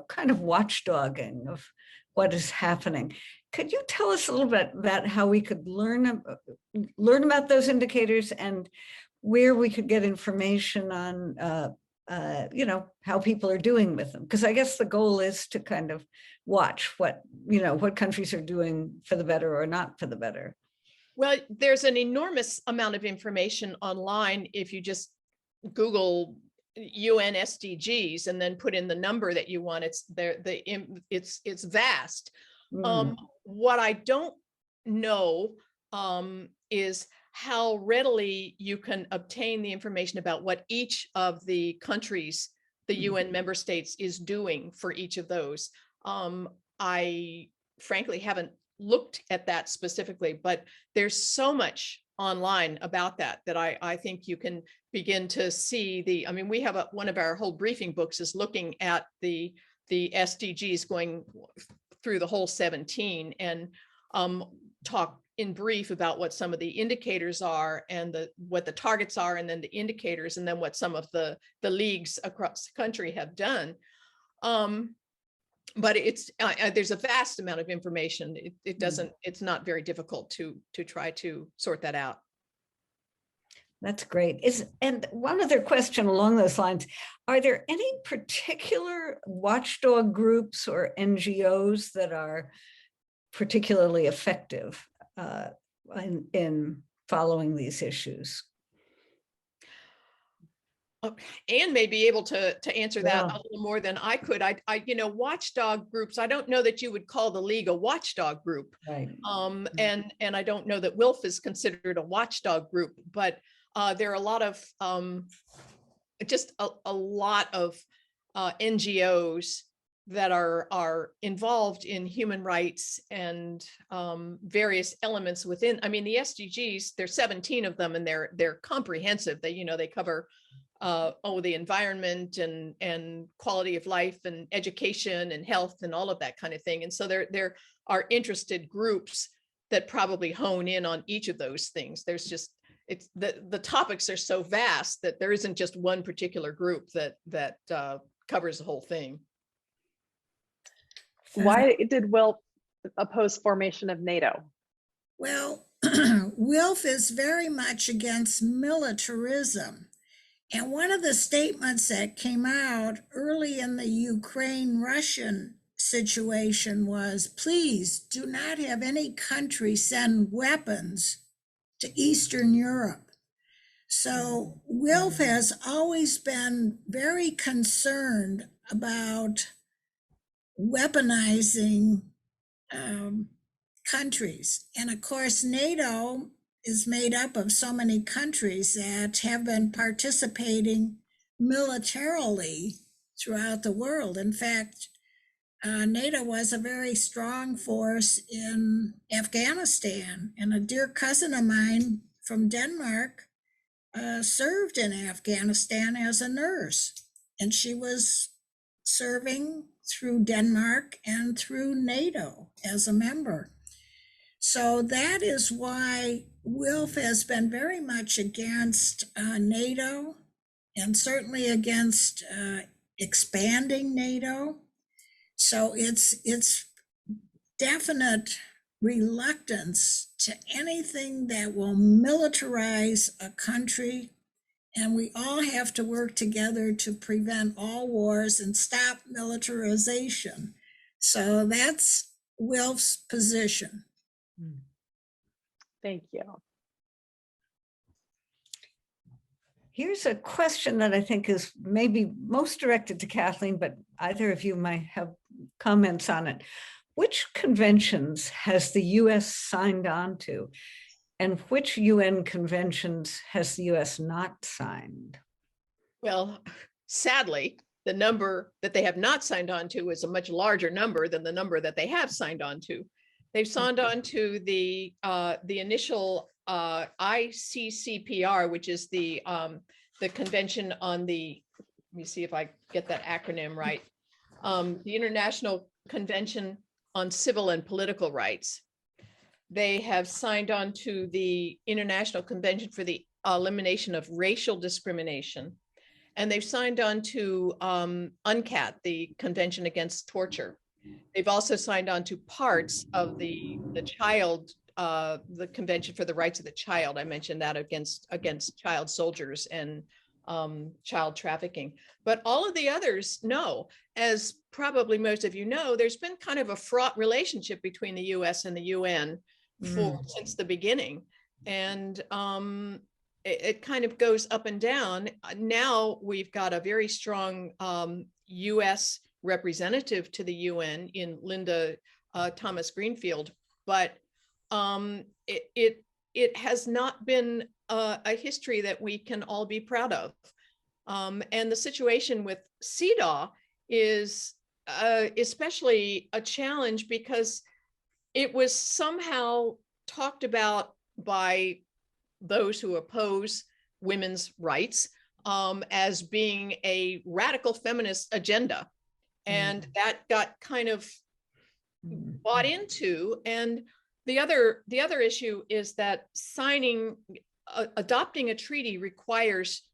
kind of watchdogging of what is happening. Could you tell us a little bit about how we could learn about those indicators and where we could get information on, how people are doing with them? Because I guess the goal is to kind of watch what countries are doing for the better or not for the better. Well, there's an enormous amount of information online. If you just Google UN SDGs and then put in the number that you want, it's there. It's vast. What I don't know is how readily you can obtain the information about what each of the countries, the UN member states, is doing for each of those. I frankly haven't looked at that specifically, but there's so much online about that I think you can begin to see we have one of our whole briefing books is looking at the SDGs going through the whole 17 and talk in brief about what some of the indicators are and what the targets are, and then the indicators, and then what some of the leagues across the country have done. But there's a vast amount of information. It's not very difficult to try to sort that out. That's great. And one other question along those lines, are there any particular watchdog groups or NGOs that are particularly effective in following these issues? Anne may be able to answer that Yeah. a little more than I could. Watchdog groups, I don't know that you would call the League a watchdog group. Right. And I don't know that WILPF is considered a watchdog group, but there are a lot of just a lot of NGOs that are involved in human rights and various elements within. I mean, the SDGs, there's 17 of them, and they're comprehensive. They cover the environment and quality of life and education and health and all of that kind of thing. And so there are interested groups that probably hone in on each of those things. There's just, it's the topics are so vast that there isn't just one particular group that covers the whole thing. Why did WILPF oppose formation of NATO? Well, WILPF is very much against militarism. And one of the statements that came out early in the Ukraine-Russian situation was, please do not have any country send weapons to Eastern Europe. So WILPF has always been very concerned about weaponizing countries. And of course, NATO is made up of so many countries that have been participating militarily throughout the world. In fact, NATO was a very strong force in Afghanistan, and a dear cousin of mine from Denmark served in Afghanistan as a nurse, and she was serving through Denmark and through NATO as a member. So that is why WILPF has been very much against NATO, and certainly against expanding NATO. So it's definite reluctance to anything that will militarize a country. And we all have to work together to prevent all wars and stop militarization. So that's WILPF's position. Thank you. Here's a question that I think is maybe most directed to Kathleen, but either of you might have comments on it. Which conventions has the US signed on to, and which UN conventions has the US not signed? Well, sadly, the number that they have not signed on to is a much larger number than the number that they have signed on to. They've signed on to the initial ICCPR, which is the convention on the, let me see if I get that acronym right, the International Convention on Civil and Political Rights. They have signed on to the International Convention for the Elimination of Racial Discrimination. And they've signed on to UNCAT, the Convention Against Torture. They've also signed on to parts of the Convention for the Rights of the Child. I mentioned that against child soldiers and child trafficking. But all of the others, no. As probably most of you know, there's been kind of a fraught relationship between the US and the UN since the beginning. And it kind of goes up and down. Now we've got a very strong US representative to the UN in Linda Thomas Greenfield, but it has not been a history that we can all be proud of. And the situation with CEDAW is especially a challenge because it was somehow talked about by those who oppose women's rights as being a radical feminist agenda. And that got kind of bought into. And the other issue is that adopting a treaty requires,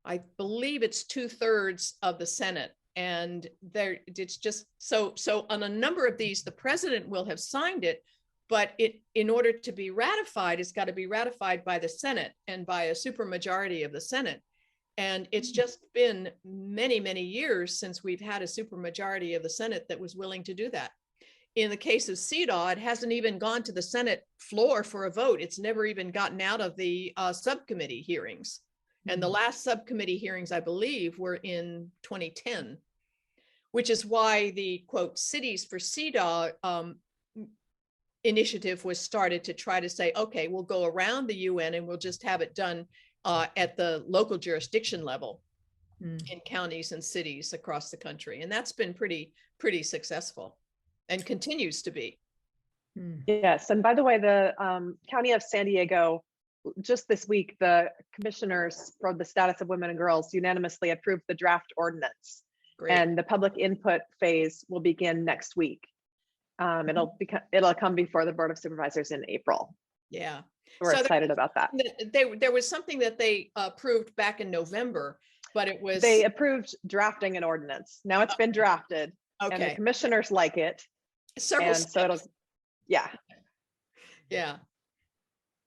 I believe it's 2/3 of the Senate. And it's just so on a number of these, the president will have signed it, but in order to be ratified, it's got to be ratified by the Senate and by a supermajority of the Senate. And it's just been many, many years since we've had a supermajority of the Senate that was willing to do that. In the case of CEDAW, it hasn't even gone to the Senate floor for a vote. It's never even gotten out of the subcommittee hearings. And the last subcommittee hearings, I believe, were in 2010, which is why the quote cities for CEDAW initiative was started to try to say, okay, we'll go around the UN and we'll just have it done at the local jurisdiction level in counties and cities across the country. And that's been pretty successful and continues to be. Yes, and by the way, the County of San Diego, just this week, the commissioners for the status of women and girls unanimously approved the draft ordinance. Great. And the public input phase will begin next week. It'll come before the Board of Supervisors in April. Yeah. We're excited about that. There was something that they approved back in November, but it was. They approved drafting an ordinance. Now it's been drafted, and the Okay. commissioners like it. Several And so it'll, steps. yeah. Yeah.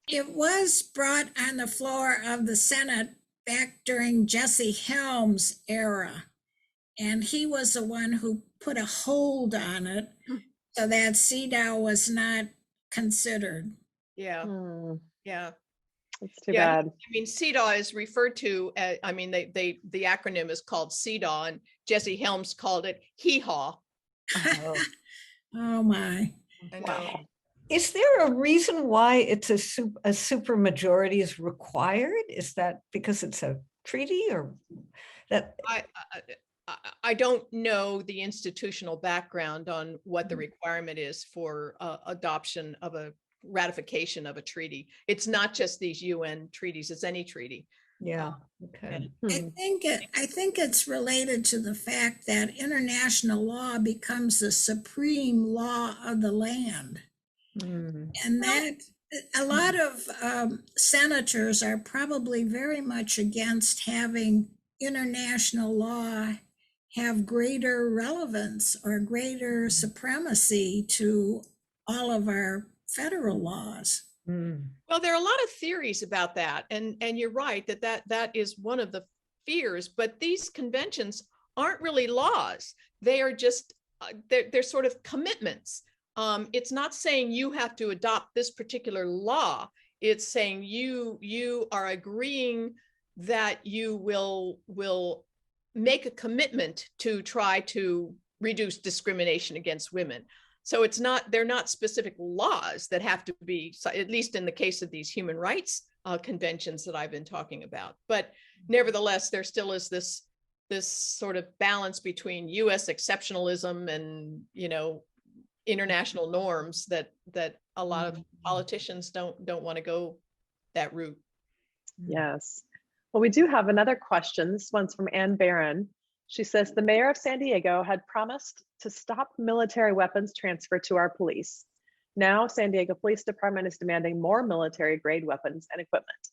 It was brought on the floor of the Senate back during Jesse Helms' era. And he was the one who put a hold on it so that CEDAW was not considered. Yeah. Yeah. It's too Yeah. bad. I mean, CEDAW is referred to, I mean, the acronym is called CEDAW, and Jesse Helms called it HEHAW. Oh my. I know. Wow. Is there a reason why it's a super majority is required? Is that because it's a treaty or that? I don't know the institutional background on what the requirement is for adoption of a ratification of a treaty. It's not just these UN treaties, it's any treaty. Yeah, okay. I think it's related to the fact that international law becomes the supreme law of the land. And that a lot of senators are probably very much against having international law have greater relevance or greater supremacy to all of our federal laws. Well, there are a lot of theories about that, and you're right that is one of the fears. But these conventions aren't really laws; they are just they're sort of commitments. It's not saying you have to adopt this particular law. It's saying you are agreeing that you will make a commitment to try to reduce discrimination against women. So they're not specific laws that have to be, at least in the case of these human rights conventions that I've been talking about. But nevertheless, there still is this sort of balance between US exceptionalism and, international norms that a lot of politicians don't want to go that route. Yes. Well, we do have another question. This one's from Ann Barron. She says, the mayor of San Diego had promised to stop military weapons transfer to our police. Now, San Diego Police Department is demanding more military grade weapons and equipment.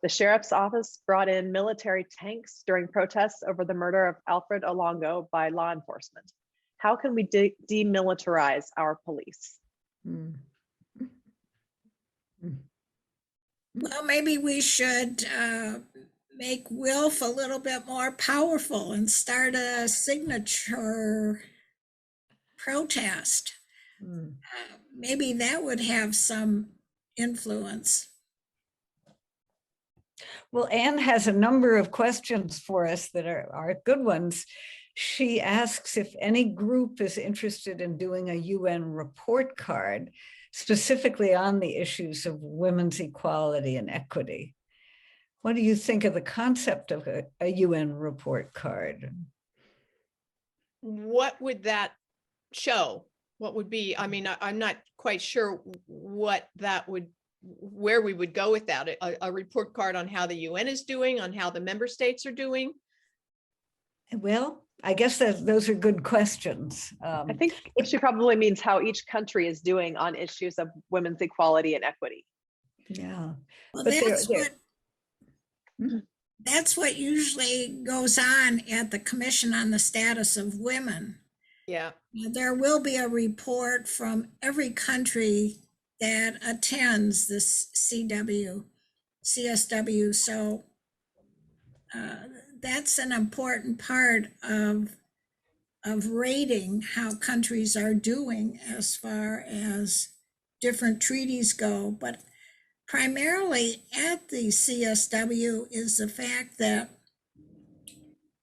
The sheriff's office brought in military tanks during protests over the murder of Alfred Olongo by law enforcement. How can we demilitarize our police? Well, maybe we should make WILPF a little bit more powerful and start a signature protest. Maybe that would have some influence. Well, Anne has a number of questions for us that are good ones. She asks if any group is interested in doing a UN report card, specifically on the issues of women's equality and equity. What do you think of the concept of a UN report card? What would that show? What would be, I mean, I'm not quite sure what that would, where we would go with that. A report card on how the UN is doing, on how the member states are doing? Well, I guess those are good questions. I think she probably means how each country is doing on issues of women's equality and equity. Yeah. Well, But that's what usually goes on at the Commission on the Status of Women. Yeah. There will be a report from every country that attends this CSW. So that's an important part of rating how countries are doing as far as different treaties go. But primarily at the CSW is the fact that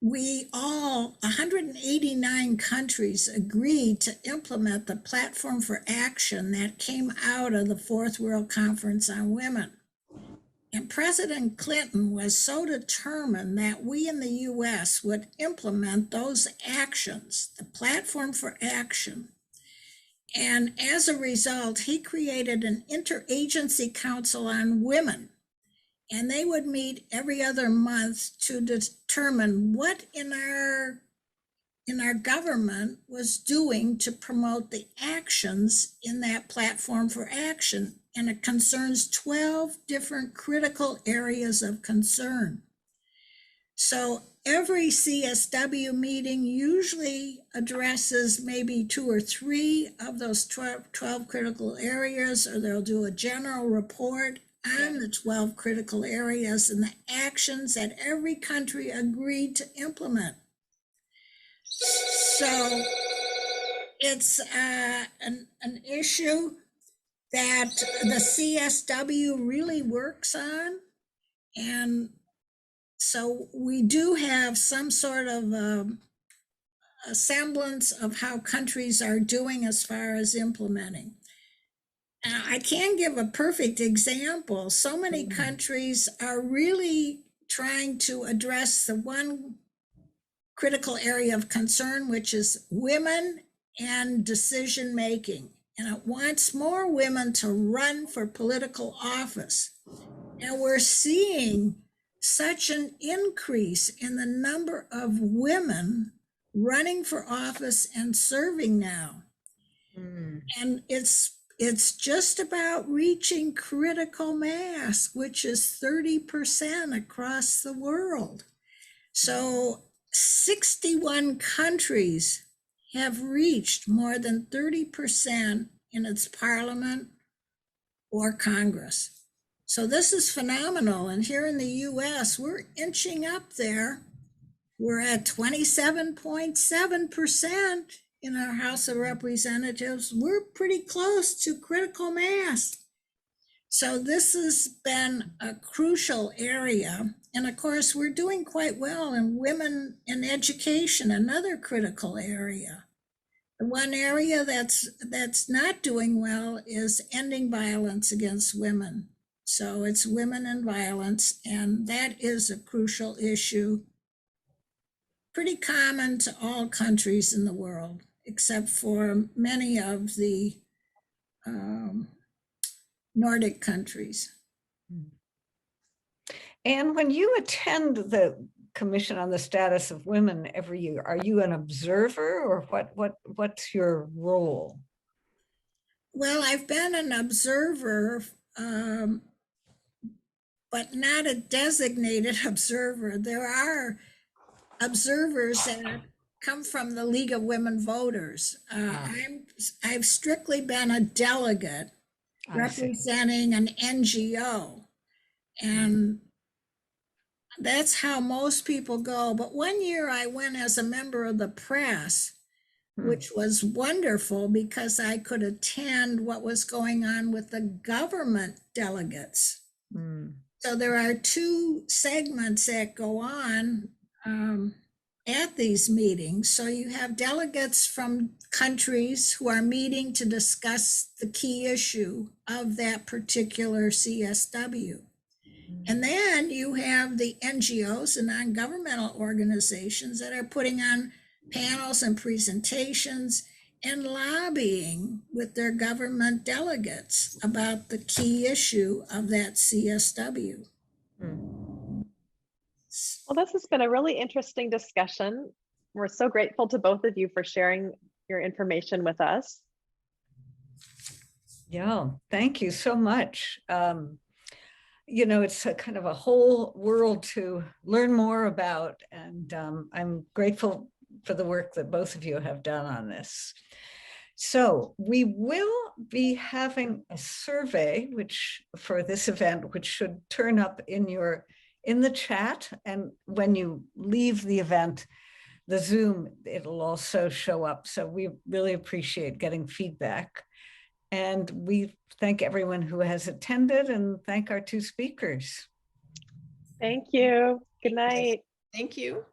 we all, 189 countries, agreed to implement the platform for action that came out of the Fourth World Conference on Women. And President Clinton was so determined that we in the US would implement those actions, the platform for action. And as a result, he created an interagency council on women. And they would meet every other month to determine what in our government was doing to promote the actions in that platform for action. And it concerns 12 different critical areas of concern. So every CSW meeting usually addresses maybe 2 or 3 of those 12 critical areas, or they'll do a general report on the 12 critical areas and the actions that every country agreed to implement. So it's an issue that the CSW really works on. And so we do have some sort of a semblance of how countries are doing as far as implementing. I can give a perfect example. So many countries are really trying to address the one critical area of concern, which is women and decision making. And it wants more women to run for political office. And we're seeing such an increase in the number of women running for office and serving now. And it's just about reaching critical mass, which is 30% across the world. So 61 countries have reached more than 30% in its parliament or Congress. So this is phenomenal. And here in the US, we're inching up there. We're at 27.7% in our House of Representatives. We're pretty close to critical mass. So this has been a crucial area. And of course, we're doing quite well in women in education, another critical area. The one area that's not doing well is ending violence against women. So it's women and violence, and that is a crucial issue, pretty common to all countries in the world, except for many of the Nordic countries. And when you attend the Commission on the Status of Women every year, are you an observer, or what's your role? Well, I've been an observer, but not a designated observer. There are observers that come from the League of Women Voters. I've strictly been a delegate representing an NGO, and that's how most people go. But one year I went as a member of the press, which was wonderful because I could attend what was going on with the government delegates. So there are 2 segments that go on at these meetings. So you have delegates from countries who are meeting to discuss the key issue of that particular CSW. And then you have the NGOs and non-governmental organizations that are putting on panels and presentations and lobbying with their government delegates about the key issue of that CSW. Well, this has been a really interesting discussion. We're so grateful to both of you for sharing your information with us. Yeah, thank you so much. You know, it's a kind of a whole world to learn more about, and I'm grateful for the work that both of you have done on this. So we will be having a survey, which for this event, which should turn up in the chat, and when you leave the event, the Zoom, it'll also show up. So we really appreciate getting feedback. And we thank everyone who has attended and thank our two speakers. Thank you. Good night. Thank you.